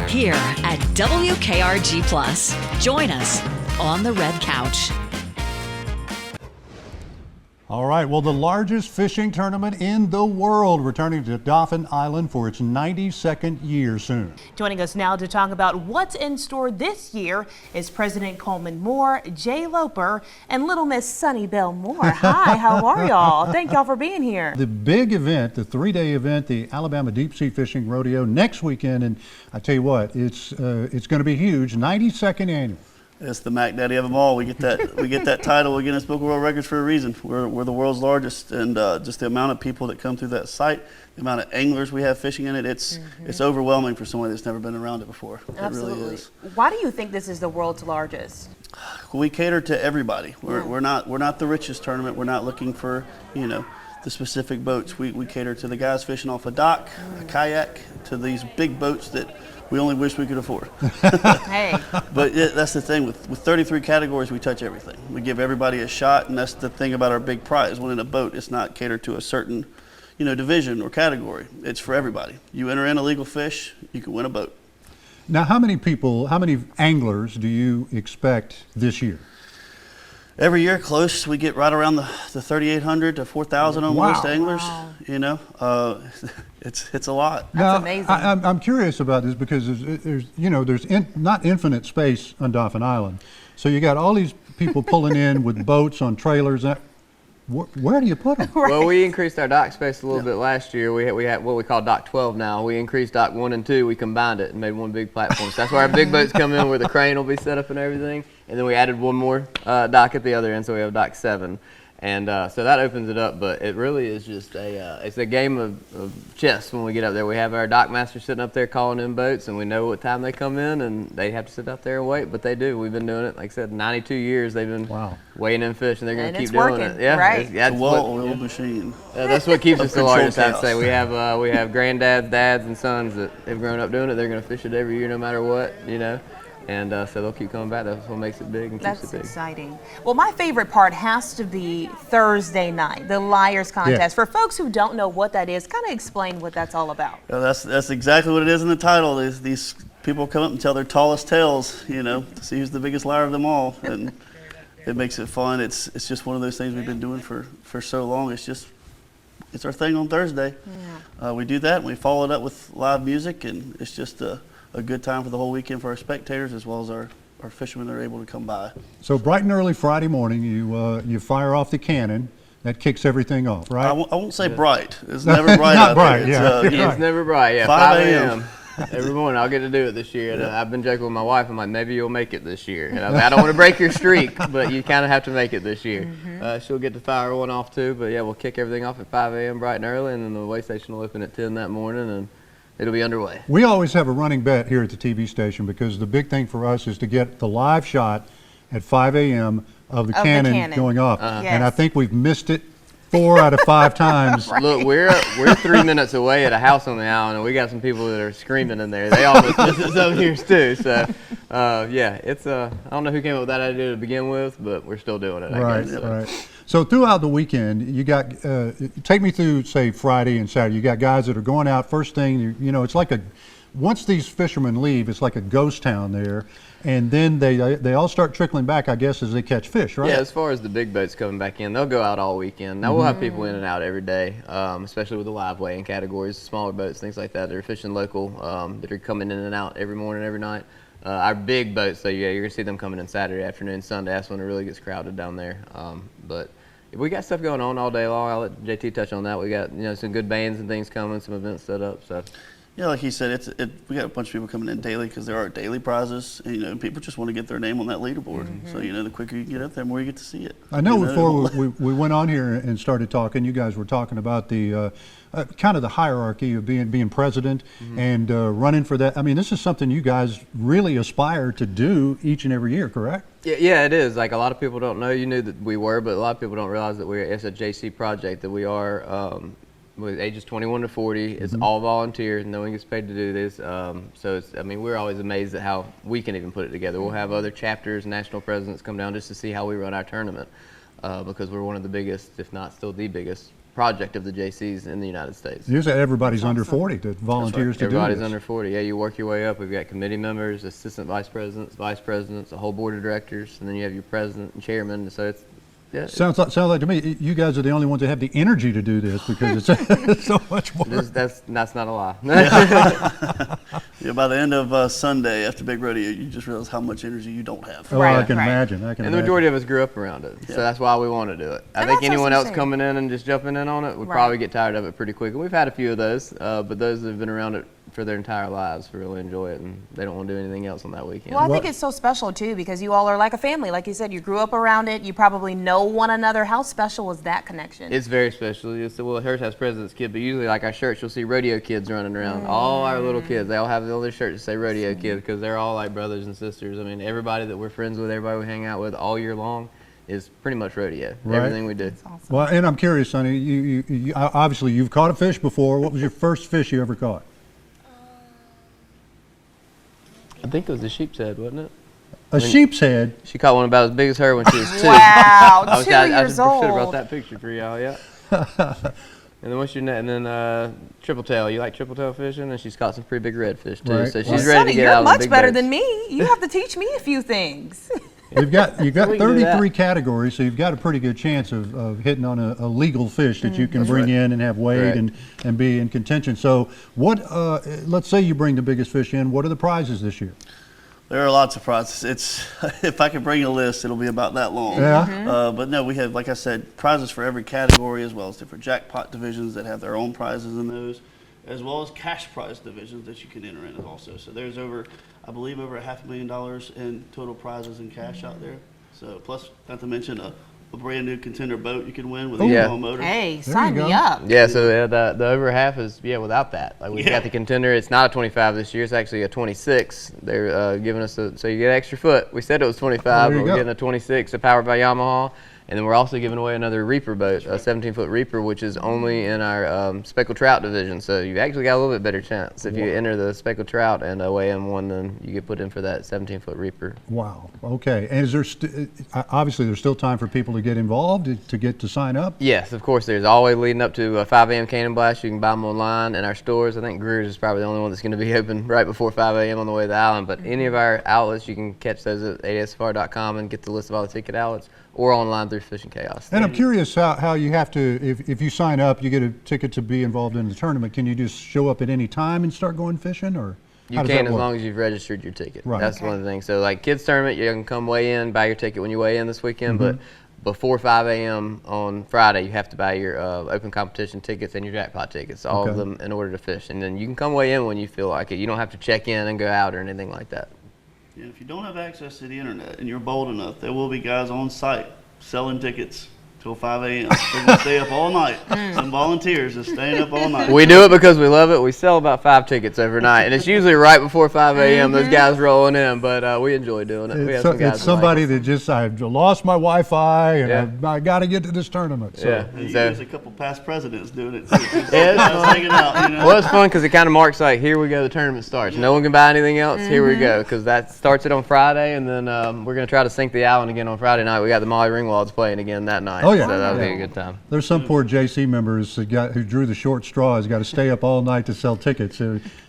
here at WKRG Plus. Join us on the Red Couch. All right, well, the largest fishing tournament in the world returning to Dauphin Island for its 92nd year soon. Joining us now to talk about what's in store this year is President Coleman Moore, Jay Loper, and Little Miss Sunny Bell Moore. Hi, how are y'all? Thank y'all for being here. The big event, the three-day event, the Alabama Deep Sea Fishing Rodeo next weekend, and I tell you what, it's going to be huge. 92nd annual. It's the Mac Daddy of them all. We get that title, we Guinness Book of World Records for a reason. We're the world's largest, and just the amount of people that come through that site, the amount of anglers we have fishing in it, it's overwhelming for somebody that's never been around it before. Absolutely. It really is. Why do you think this is the world's largest? We cater to everybody. We're not the richest tournament. We're not looking for the specific boats. We cater to the guys fishing off a dock, a kayak, to these big boats that we only wish we could afford. Hey. But that's the thing, with 33 categories, we touch everything. We give everybody a shot, and that's the thing about our big prize. When in a boat, it's not catered to a certain division or category. It's for everybody. You enter in a legal fish, you can win a boat. Now, how many anglers do you expect this year? Every year, close, we get right around the 3,800 to 4,000 almost anglers. Wow. It's a lot. That's amazing. I'm curious about this because there's not infinite space on Dauphin Island, so you got all these people pulling in with boats on trailers. Where do you put them? Right. Well, we increased our dock space a little bit last year. We had what we call dock 12 now. We increased dock 1 and 2. We combined it and made one big platform. So that's where our big boats come in, where the crane will be set up and everything. And then we added one more dock at the other end, so we have dock 7. And so that opens it up, but it really is just it's a game of chess when we get up there. We have our dock master sitting up there calling in boats, and we know what time they come in, and they have to sit out there and wait, but they do. We've been doing it, like I said, 92 years. They've been weighing in fish, and they're going to keep doing it. Yeah, right. It's a well-oiled machine. That's what keeps us the largest, I'd say. We have granddads, dads, and sons that have grown up doing it. They're going to fish it every year no matter what, And so they'll keep coming back. That's what makes it big and keeps it big. That's exciting. Well, my favorite part has to be Thursday night, the Liars Contest. Yeah. For folks who don't know what that is, kind of explain what that's all about. That's exactly what it is in the title. These people come up and tell their tallest tales, to see who's the biggest liar of them all. And it makes it fun. It's just one of those things we've been doing for so long. It's our thing on Thursday. Yeah. We do that, and we follow it up with live music, and it's just a good time for the whole weekend for our spectators as well as our fishermen that are able to come by. So bright and early Friday morning, you fire off the cannon. That kicks everything off, right? I won't say bright. It's never bright Not out bright, there. It's never bright, yeah. 5 a.m. Every morning I'll get to do it this year. And I've been joking with my wife. I'm like, maybe you'll make it this year. And I don't want to break your streak, but you kind of have to make it this year. She'll get to fire one off too, but yeah, we'll kick everything off at 5 a.m. bright and early, and then the weigh station will open at 10 that morning, and it'll be underway. We always have a running bet here at the TV station because the big thing for us is to get the live shot at 5 a.m. of the cannon going off. And I think we've missed it 4 out of 5 times. Look, we're 3 minutes away at a house on the island, and we got some people that are screaming in there. They almost missed it some years too. So, yeah, it's I don't know who came up with that idea to begin with, but we're still doing it. I guess, so. Right. So throughout the weekend, you got take me through, say, Friday and Saturday. You got guys that are going out first thing. It's like once these fishermen leave, it's like a ghost town there. And then they all start trickling back, I guess, as they catch fish, right? Yeah, as far as the big boats coming back in, they'll go out all weekend. Now, we'll have people in and out every day, especially with the live weighing categories, smaller boats, things like that. They're fishing local, that are coming in and out every morning, every night. Our big boats, so yeah, you're going to see them coming in Saturday afternoon, Sunday. That's when it really gets crowded down there. But we got stuff going on all day long. I'll let JT touch on that. We got some good bands and things coming, some events set up. So. Yeah, like he said, we got a bunch of people coming in daily because there are daily prizes. And, people just want to get their name on that leaderboard. So, the quicker you get up there, the more you get to see it. I know before we went on here and started talking, you guys were talking about the kind of the hierarchy of being president and running for that. I mean, this is something you guys really aspire to do each and every year, correct? Yeah, it is. Like, a lot of people don't know. You knew that we were, but a lot of people don't realize that it's a JC project, that we are with ages 21 to 40. It's all volunteer. No one gets paid to do this. So we're always amazed at how we can even put it together. We'll have other chapters, national presidents come down just to see how we run our tournament, because we're one of the biggest, if not still the biggest, project of the JCs in the United States. You said everybody's under 40 that volunteers to do this. Everybody's under 40. Yeah, you work your way up. We've got committee members, assistant vice presidents, a whole board of directors, and then you have your president and chairman. And so it's Sounds like to me you guys are the only ones that have the energy to do this because it's so much more. that's not a lie. Yeah, by the end of Sunday after Big Rodeo, you just realize how much energy you don't have. Oh, I can imagine. And the majority of us grew up around it, so that's why we want to do it. I think anyone else coming in and just jumping in on it would probably get tired of it pretty quick. And we've had a few of those, but those that have been around it for their entire lives really enjoy it, and they don't want to do anything else on that weekend. Well, I think it's so special too because you all are like a family. Like you said, you grew up around it. You probably know one another. How special is that connection? It's very special. Well, hers has President's Kid, but usually like our shirts, you'll see rodeo kids running around. All our little kids, they all have their shirts that say rodeo kid because they're all like brothers and sisters. I mean, everybody that we're friends with, everybody we hang out with all year long is pretty much rodeo. Right. Everything we do. Awesome. Well, and I'm curious, Sonny, you obviously you've caught a fish before. What was your first fish you ever caught? I think it was a sheep's head, wasn't it? A sheep's head? She caught one about as big as her when she was 2. Wow, I 2 years old. should have brought that picture for y'all, yeah. And then what's your net? And then triple tail. You like triple tail fishing? And she's caught some pretty big redfish too. Right. So she's Well, ready Sonny, to get you're out on the much big better boats. than me. You have to teach me a few things. You've got we can do 33 that. categories, so you've got a pretty good chance of hitting on a legal fish that you can bring in and have weighed and be in contention. So what? Let's say you bring the biggest fish in. What are the prizes this year? There are lots of prizes. It's if I could bring a list, it'll be about that long. Yeah. But no, we have, like I said, prizes for every category, as well as different jackpot divisions that have their own prizes in those, as well as cash prize divisions that you can enter in also. So there's I believe over $500,000 in total prizes in cash out there. So plus, not to mention a brand new contender boat you can win with a U-Haul motor. Hey, There sign you me go. up. Yeah, so the over half is without that. Like we've got the contender. It's not a 25 this year. It's actually a 26. They're giving us so you get an extra foot. We said it was 25, There but you we're go. getting a 26, powered by Yamaha. And then we're also giving away another Reaper boat, a 17-foot Reaper, which is only in our speckled trout division. So you've actually got a little bit better chance. If you enter the speckled trout and weigh in one, then you get put in for that 17-foot Reaper. Wow. Okay. And is there obviously there's still time for people to get involved to sign up? Yes, of course. There's always leading up to 5 a.m. Cannon Blast. You can buy them online in our stores. I think Greer's is probably the only one that's going to be open right before 5 a.m. on the way to the island. But any of our outlets, you can catch those at adsfr.com and get the list of all the ticket outlets, or online through Fishing Chaos. And I'm curious how you have to, if you sign up, you get a ticket to be involved in the tournament. Can you just show up at any time and start going fishing, or You can as long as you've registered your ticket. Right. That's one of the things. So like kids tournament, you can come weigh in, buy your ticket when you weigh in this weekend, but before 5 a.m. on Friday, you have to buy your open competition tickets and your jackpot tickets, all of them, in order to fish. And then you can come weigh in when you feel like it. You don't have to check in and go out or anything like that. Yeah, if you don't have access to the internet and you're bold enough, there will be guys on site selling tickets till 5 a.m. They're gonna stay up all night. Some volunteers are staying up all night. We do it because we love it. We sell about 5 tickets overnight, and it's usually right before 5 a.m. Those guys rolling in, but we enjoy doing it. We have some guys It's that like somebody it. that just, I've lost my Wi-Fi and I got to get to this tournament. So. Yeah. And So- there's a couple past presidents doing it too. Yeah, it's Guys hanging out, you know. Well, it's fun because it kind of marks like, here we go, the tournament starts. No one can buy anything else. Here we go, because that starts it on Friday, and then we're going to try to sink the island again on Friday night. We got the Molly Ringwalds playing again that night. Oh, yeah. So that'll be Yeah. a good time. There's some poor JC members who drew the short straw has got to stay up all night to sell tickets.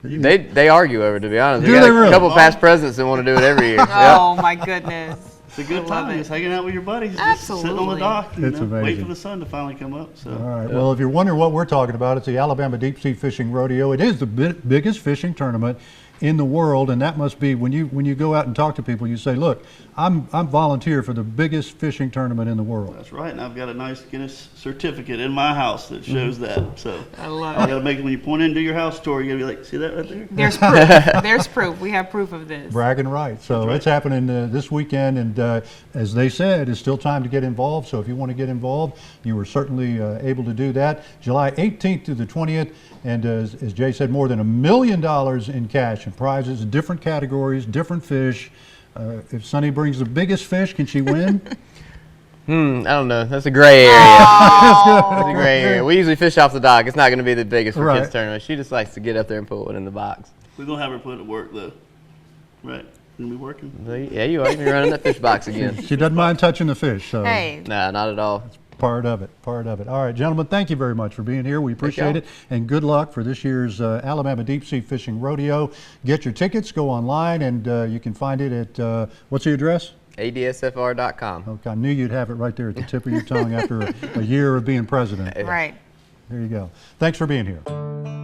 They argue over it, to be honest. Do We got they a really? couple past presidents that want to do it every year. Oh my goodness. It's a good I love time. it. Just hanging out with your buddies, just sitting on the Absolutely. dock, It's waiting amazing. for the sun to finally come up. So. All right. Well, if you're wondering what we're talking about, it's the Alabama Deep Sea Fishing Rodeo. It is the biggest fishing tournament in the world, and that must be when you go out and talk to people, you say, "Look, I'm volunteer for the biggest fishing tournament in the world." That's right, and I've got a nice Guinness certificate in my house that shows that. So I love I it. got to make it when you point into your house tour. You got to be like, see that right there? There's proof. There's proof. We have proof of this. Bragging rights. So it's happening this weekend, and as they said, it's still time to get involved. So if you want to get involved, you are certainly able to do that. July 18th to the 20th, and as Jay said, more than $1 million in cash and prizes, different categories, different fish. If Sunny brings the biggest fish, can she win? I don't know. That's a gray area. That's a gray area. We usually fish off the dock. It's not going to be the biggest for Right. kids tournament. She just likes to get up there and put one in the box. We're going to have her put it to work, though. Right? Going to be working? Yeah, you are. You're running that fish box again. She doesn't mind touching the fish. So. Hey, Nah, not at all. Part of it, part of it. All right, gentlemen, thank you very much for being here. We appreciate y'all. it, and good luck for this year's Alabama Deep Sea Fishing Rodeo. Get your tickets, go online, and you can find it at, what's the address? adsfr.com. Okay, I knew you'd have it right there at the tip of your tongue after a year of being president. Right. There you go. Thanks for being here.